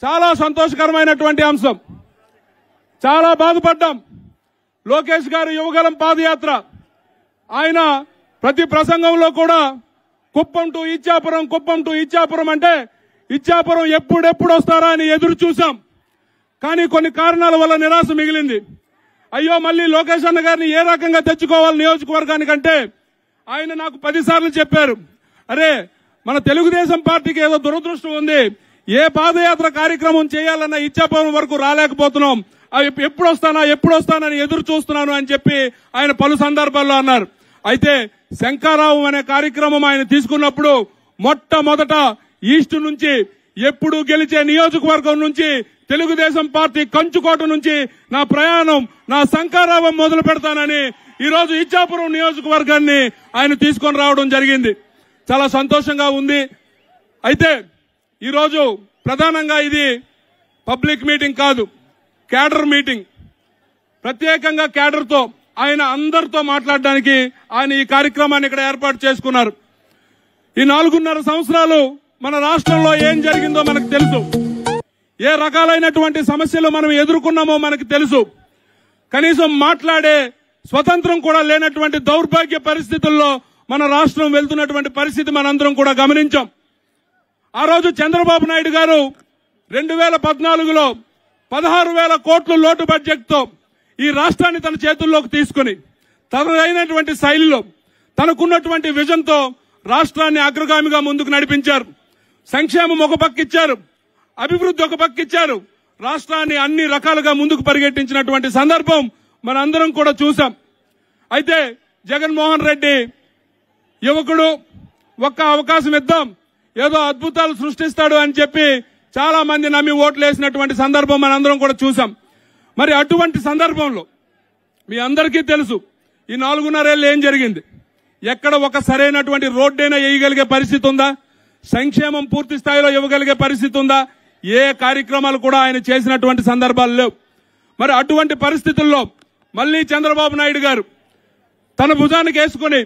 చాలా సంతోషకరమైనటువంటి అంశం. చాలా బాధపడ్డాం. లోకేష్ గారు యువగలం పాదయాత్ర ఆయన ప్రతి ప్రసంగంలో కూడా కుప్పం టు ఇచ్చాపురం, కుప్పం టు ఇచ్చాపురం అంటే ఇచ్చాపురం ఎప్పుడెప్పుడు వస్తారా అని ఎదురు చూసాం. కానీ కొన్ని కారణాల వల్ల నిరాశ మిగిలింది. అయ్యో మళ్ళీ లోకేష్ అన్న గారిని ఏ రకంగా తెచ్చుకోవాలి నియోజకవర్గానికంటే ఆయన నాకు 10 సార్లు చెప్పారు, అరే మన తెలుగుదేశం పార్టీకి ఏదో దురదృష్టం ఉంది, ఏ పాదయాత్ర కార్యక్రమం చేయాలన్నా ఇచ్చాపురం వరకు రాలేకపోతున్నాం, ఎప్పుడు వస్తానని ఎదురు చూస్తున్నాను అని చెప్పి ఆయన పలు సందర్భాల్లో అన్నారు. అయితే శంకరావు అనే కార్యక్రమం ఆయన తీసుకున్నప్పుడు మొట్టమొదట ఈస్ట్ నుంచి ఎప్పుడు గెలిచే నియోజకవర్గం నుంచి తెలుగుదేశం పార్టీ కంచుకోట నుంచి నా ప్రయాణం, నా శంకరావం మొదలు పెడతానని ఈరోజు ఇచ్చాపురం నియోజకవర్గాన్ని ఆయన తీసుకొని రావడం జరిగింది. చాలా సంతోషంగా ఉంది. అయితే ఈరోజు ప్రధానంగా ఇది పబ్లిక్ మీటింగ్ కాదు, క్యాడర్ మీటింగ్. ప్రత్యేకంగా క్యాడర్తో ఆయన అందరితో మాట్లాడడానికి ఆయన ఈ కార్యక్రమాన్ని ఇక్కడ ఏర్పాటు చేసుకున్నారు. ఈ 4.5 సంవత్సరాలు మన రాష్ట్రంలో ఏం జరిగిందో మనకు తెలుసు. ఏ రకాలైనటువంటి సమస్యలు మనం ఎదుర్కొన్నామో మనకు తెలుసు. కనీసం మాట్లాడే స్వతంత్రం కూడా లేనటువంటి దౌర్భాగ్య పరిస్థితుల్లో మన రాష్ట్రం వెళ్తున్నటువంటి పరిస్థితి మనందరం కూడా గమనించాం. ఆ రోజు చంద్రబాబు నాయుడు గారు 2014లో 16,000 కోట్ల లోటు బడ్జెట్తో ఈ రాష్ట్రాన్ని తన చేతుల్లోకి తీసుకుని తనదైనటువంటి శైలిలో తనకున్నటువంటి విజన్తో రాష్ట్రాన్ని అగ్రగామిగా ముందుకు నడిపించారు. సంక్షేమం ఒక పక్క ఇచ్చారు, అభివృద్ధి ఒక పక్క ఇచ్చారు. రాష్ట్రాన్ని అన్ని రకాలుగా ముందుకు పరిగెట్టించినటువంటి సందర్భం మనందరం కూడా చూసాం. అయితే జగన్మోహన్ రెడ్డి యువకుడు, ఒక్క అవకాశం ఇద్దాం, ఏదో అద్భుతాలు సృష్టిస్తాడు అని చెప్పి చాలా మంది నమ్మి ఓట్లు వేసినటువంటి సందర్భం మనందరం కూడా చూసాం. మరి అటువంటి సందర్భంలో మీ అందరికీ తెలుసు ఈ 4.5 ఏళ్ళు ఏం జరిగింది. ఎక్కడ ఒక సరైనటువంటి రోడ్డైనా వేయగలిగే పరిస్థితి ఉందా? సంక్షేమం పూర్తి స్థాయిలో ఇవ్వగలిగే పరిస్థితి ఉందా? ఏ కార్యక్రమాలు కూడా ఆయన చేసినటువంటి సందర్భాలు లేవు. మరి అటువంటి పరిస్థితుల్లో మళ్లీ చంద్రబాబు నాయుడు గారు తన భుజానికి వేసుకుని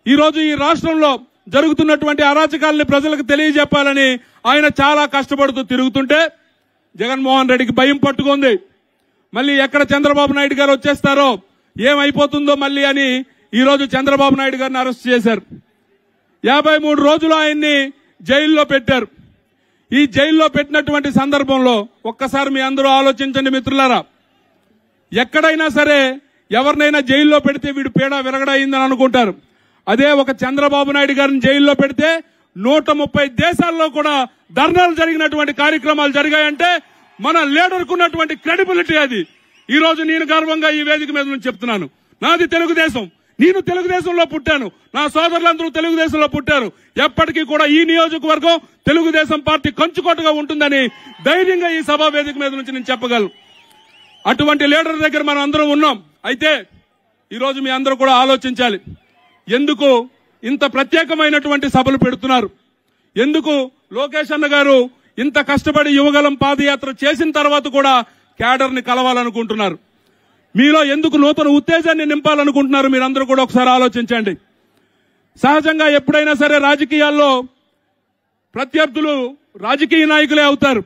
ఈరోజు ఈ రాష్ట్రంలో జరుగుతున్నటువంటి అరాచకాలని ప్రజలకు తెలియజెప్పాలని ఆయన చాలా కష్టపడుతూ తిరుగుతుంటే జగన్మోహన్ రెడ్డికి భయం పట్టుకుంది. మళ్ళీ ఎక్కడ చంద్రబాబు నాయుడు గారు వచ్చేస్తారో, ఏమైపోతుందో మళ్ళీ అని ఈరోజు చంద్రబాబు నాయుడు గారిని అరెస్ట్ చేశారు. 53 రోజులు ఆయన్ని జైల్లో పెట్టారు. ఈ జైల్లో పెట్టినటువంటి సందర్భంలో ఒక్కసారి మీ అందరూ ఆలోచించండి మిత్రులారా. ఎక్కడైనా సరే ఎవరినైనా జైల్లో పెడితే వీడు పీడ విరగడైందని అనుకుంటారు. అదే ఒక చంద్రబాబు నాయుడు గారిని జైల్లో పెడితే 130 దేశాల్లో కూడా ధర్నాలు జరిగినటువంటి కార్యక్రమాలు జరిగాయంటే మన లీడర్కు ఉన్నటువంటి క్రెడిబిలిటీ అది. ఈ రోజు నేను గర్వంగా ఈ వేదిక మీద నుంచి చెప్తున్నాను, నాది తెలుగుదేశం, నేను తెలుగుదేశంలో పుట్టాను, నా సోదరులందరూ తెలుగుదేశంలో పుట్టారు. ఎప్పటికీ కూడా ఈ నియోజకవర్గం తెలుగుదేశం పార్టీ కంచుకోటగా ఉంటుందని ధైర్యంగా ఈ సభా వేదిక మీద నుంచి నేను చెప్పగలను. అటువంటి లీడర్ దగ్గర మనం అందరం ఉన్నాం. అయితే ఈరోజు మీ అందరూ కూడా ఆలోచించాలి, ఎందుకు ఇంత ప్రత్యేకమైనటువంటి సభలు పెడుతున్నారు? ఎందుకు లోకేష్ అన్న గారు ఇంత కష్టపడి యువగలం పాదయాత్ర చేసిన తర్వాత కూడా క్యాడర్ని కలవాలనుకుంటున్నారు? మీలో ఎందుకు నూతన ఉత్తేజాన్ని నింపాలనుకుంటున్నారు? మీరందరూ కూడా ఒకసారి ఆలోచించండి. సహజంగా ఎప్పుడైనా సరే రాజకీయాల్లో ప్రత్యర్థులు రాజకీయ నాయకులే అవుతారు.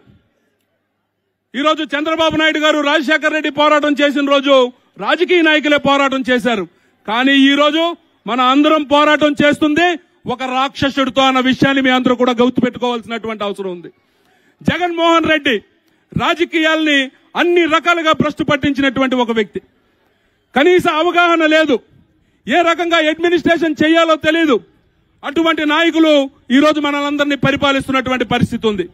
ఈరోజు చంద్రబాబు నాయుడు గారు రాజశేఖర రెడ్డి పోరాటం చేసిన రోజు రాజకీయ నాయకులే పోరాటం చేశారు. కానీ ఈ రోజు మన అందరం పోరాటం చేస్తుంది ఒక రాక్షసుడితో అన్న విషయాన్ని మీ అందరూ కూడా గుర్తుపెట్టుకోవాల్సినటువంటి అవసరం ఉంది. జగన్మోహన్ రెడ్డి రాజకీయాల్ని అన్ని రకాలుగా భ్రష్టు పట్టించినటువంటి ఒక వ్యక్తి. కనీస అవగాహన లేదు, ఏ రకంగా అడ్మినిస్ట్రేషన్ చేయాలో తెలియదు. అటువంటి నాయకులు ఈరోజు మనలందరినీ పరిపాలిస్తున్నటువంటి పరిస్థితి ఉంది.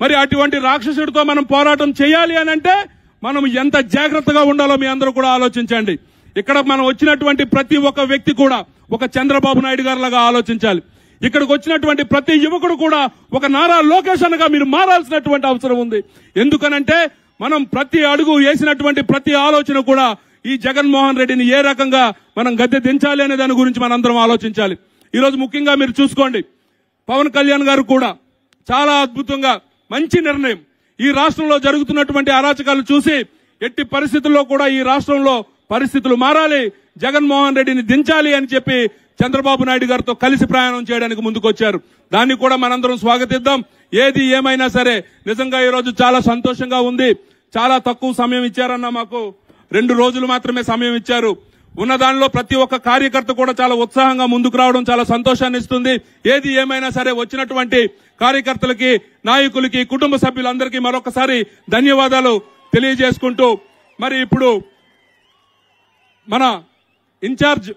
మరి అటువంటి రాక్షసుడితో మనం పోరాటం చేయాలి అని అంటే మనం ఎంత జాగ్రత్తగా ఉండాలో మీ అందరూ కూడా ఆలోచించండి. ఇక్కడ మనం వచ్చినటువంటి ప్రతి ఒక్క వ్యక్తి కూడా ఒక చంద్రబాబు నాయుడు గారి లాగా ఆలోచించాలి. ఇక్కడికి వచ్చినటువంటి ప్రతి యువకుడు కూడా ఒక నారా లోకేష్ అన్నగా మీరు మారాల్సినటువంటి అవసరం ఉంది. ఎందుకనంటే మనం ప్రతి అడుగు వేసినటువంటి ప్రతి ఆలోచన కూడా ఈ జగన్మోహన్ రెడ్డిని ఏ రకంగా మనం గద్దె దించాలి అనే దాని గురించి మనందరం ఆలోచించాలి. ఈరోజు ముఖ్యంగా మీరు చూసుకోండి, పవన్ కళ్యాణ్ గారు కూడా చాలా అద్భుతంగా మంచి నిర్ణయం. ఈ రాష్ట్రంలో జరుగుతున్నటువంటి అరాచకాలు చూసి ఎట్టి పరిస్థితుల్లో కూడా ఈ రాష్ట్రంలో పరిస్థితులు మారాలి, జగన్మోహన్ రెడ్డిని దించాలి అని చెప్పి చంద్రబాబు నాయుడు గారితో కలిసి ప్రయాణం చేయడానికి ముందుకొచ్చారు. దాన్ని కూడా మనందరం స్వాగతిద్దాం. ఏది ఏమైనా సరే నిజంగా ఈ రోజు చాలా సంతోషంగా ఉంది. చాలా తక్కువ సమయం ఇచ్చారన్న, మాకు 2 రోజులు మాత్రమే సమయం ఇచ్చారు. ఉన్న దానిలో ప్రతి ఒక్క కార్యకర్త కూడా చాలా ఉత్సాహంగా ముందుకు రావడం చాలా సంతోషాన్ని ఇస్తుంది. ఏది ఏమైనా సరే వచ్చినటువంటి కార్యకర్తలకి, నాయకులకి, కుటుంబ సభ్యులందరికీ మరొకసారి ధన్యవాదాలు తెలియజేసుకుంటూ, మరి ఇప్పుడు మన ఇన్ఛార్జ్